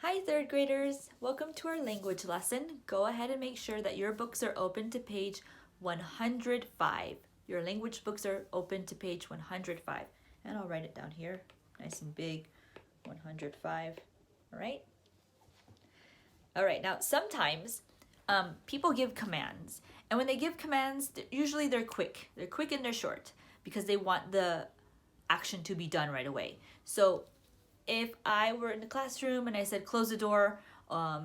Hi third graders! Welcome to our language lesson. Go ahead and make sure that your books are open to page 105. Your language books are open to page 105. And I'll write it down here, nice and big, 105, all right? All right, now sometimes people give commands. And when they give commands, usually they're quick. They're quick and they're short because they want the action to be done right away. So if I were in the classroom and I said, close the door,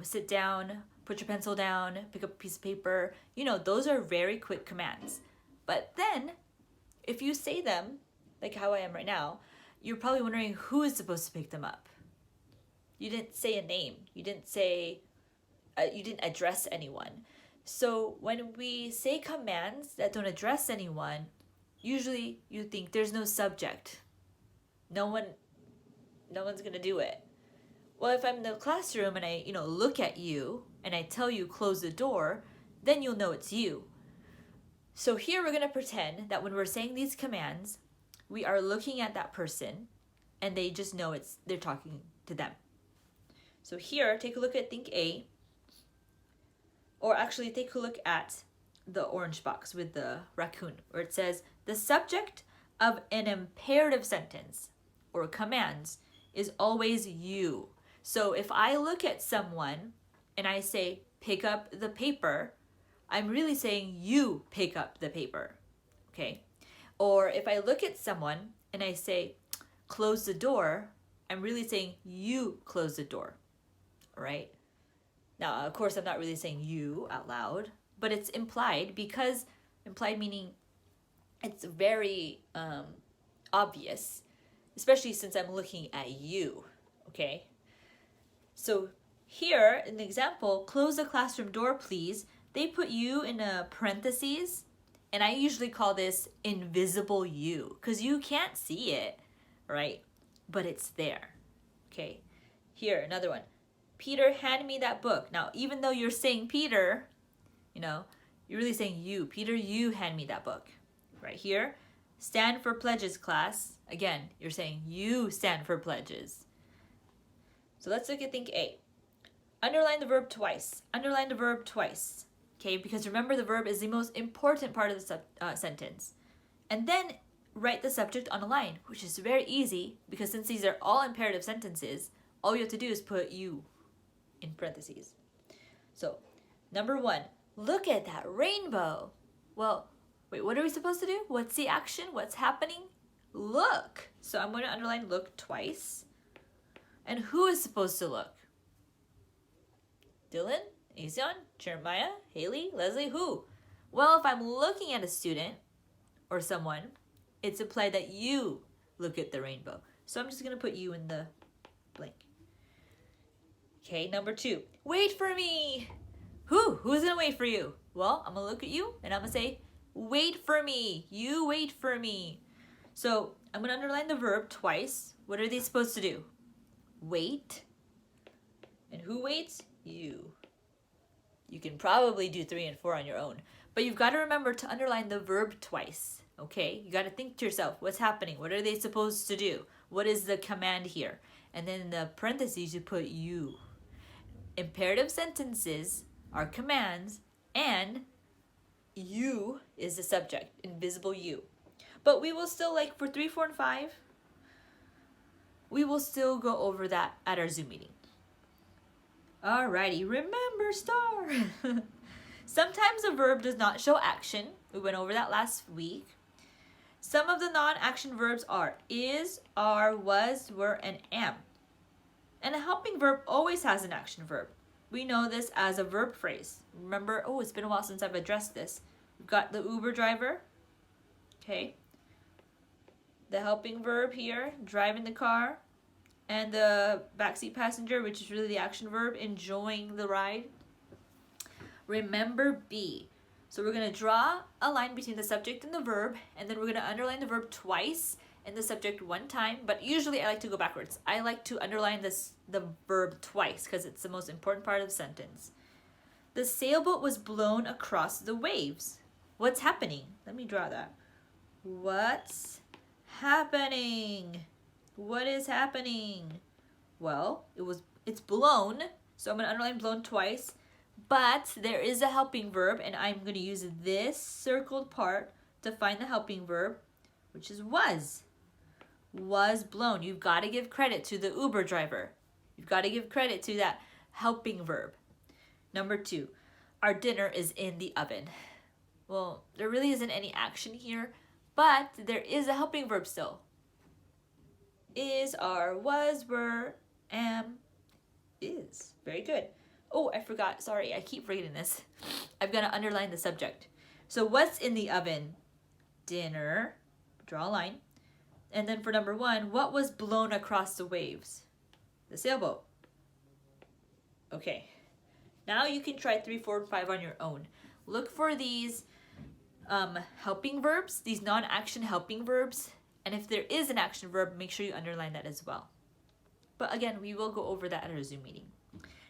sit down, put your pencil down, pick up a piece of paper, those are very quick commands. But then, if you say them, like how I am right now, you're probably wondering who is supposed to pick them up. You didn't say a name. You didn't address anyone. So when we say commands that don't address anyone, usually you think there's no subject. No one's gonna do it. Well, if I'm in the classroom and I, look at you and I tell you close the door, then you'll know it's you. So here we're gonna pretend that when we're saying these commands, we are looking at that person and they just know they're talking to them. So here, take a look at think A, or actually take a look at the orange box with the raccoon, where it says the subject of an imperative sentence or commands is always you. So if I look at someone and I say, pick up the paper, I'm really saying you pick up the paper, okay? Or if I look at someone and I say, close the door, I'm really saying you close the door, right? Now, of course, I'm not really saying you out loud, but it's implied because implied meaning it's very obvious, especially since I'm looking at you, okay? So here in the example, close the classroom door, please. They put you in a parentheses, and I usually call this invisible you because you can't see it, right? But it's there, okay? Here, another one. Peter, hand me that book. Now, even though you're saying Peter, you're really saying you. Peter, you hand me that book. Right here, stand for pledges, class. Again, you're saying you stand for pledges. So let's look at think A. Underline the verb twice. Underline the verb twice. Okay, because remember the verb is the most important part of the sentence. And then write the subject on a line, which is very easy because since these are all imperative sentences, all you have to do is put you in parentheses. So, number 1, look at that rainbow. Well, wait, what are we supposed to do? What's the action? What's happening? Look. So I'm going to underline look twice. And who is supposed to look? Dylan, Asion, Jeremiah, Haley, Leslie, who? Well, if I'm looking at a student or someone, it's implied that you look at the rainbow. So I'm just going to put you in the blank. Okay, number 2, wait for me. Who's going to wait for you? Well, I'm going to look at you and I'm going to say, wait for me. You wait for me. So I'm going to underline the verb twice. What are they supposed to do? Wait. And who waits? You. You can probably do 3 and 4 on your own. But you've got to remember to underline the verb twice. Okay? You got to think to yourself, what's happening? What are they supposed to do? What is the command here? And then in the parentheses, you put you. Imperative sentences are commands, and you is the subject, invisible you. But we will still, like for 3, 4, and 5, we will still go over that at our Zoom meeting. Alrighty, remember star. Sometimes a verb does not show action. We went over that last week. Some of the non-action verbs are is, are, was, were, and am. And a helping verb always has an action verb. We know this as a verb phrase. Remember, it's been a while since I've addressed this. We've got the Uber driver, okay? The helping verb here, driving the car. And the backseat passenger, which is really the action verb, enjoying the ride. Remember B. So we're going to draw a line between the subject and the verb, and then we're going to underline the verb twice and the subject 1 time, but usually I like to go backwards. I like to underline the verb twice because it's the most important part of the sentence. The sailboat was blown across the waves. What's happening? Let me draw that. What's happening? What is happening? Well, It's blown. So I'm going to underline blown twice. But there is a helping verb, and I'm going to use this circled part to find the helping verb, which is was. Was blown. You've got to give credit to the Uber driver. You've got to give credit to that helping verb. Number 2, our dinner is in the oven. Well, there really isn't any action here, but there is a helping verb still. Is, are, was, were, am, is. Very good. Oh, I forgot. Sorry, I keep forgetting this. I've got to underline the subject. So what's in the oven? Dinner. Draw a line. And then for number 1, what was blown across the waves? The sailboat. Okay. Now you can try 3, 4, and 5 on your own. Look for these helping verbs, these non-action helping verbs. And if there is an action verb, make sure you underline that as well. But again, we will go over that at our Zoom meeting.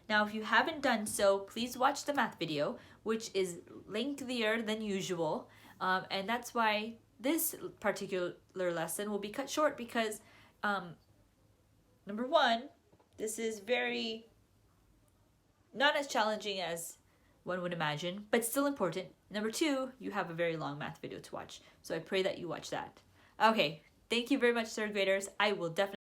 Now, if you haven't done so, please watch the math video, which is lengthier than usual. And that's why this particular lesson will be cut short because, number 1, this is very not as challenging as one would imagine, but still important. Number 2, you have a very long math video to watch. So I pray that you watch that. Okay, thank you very much, third graders. I will definitely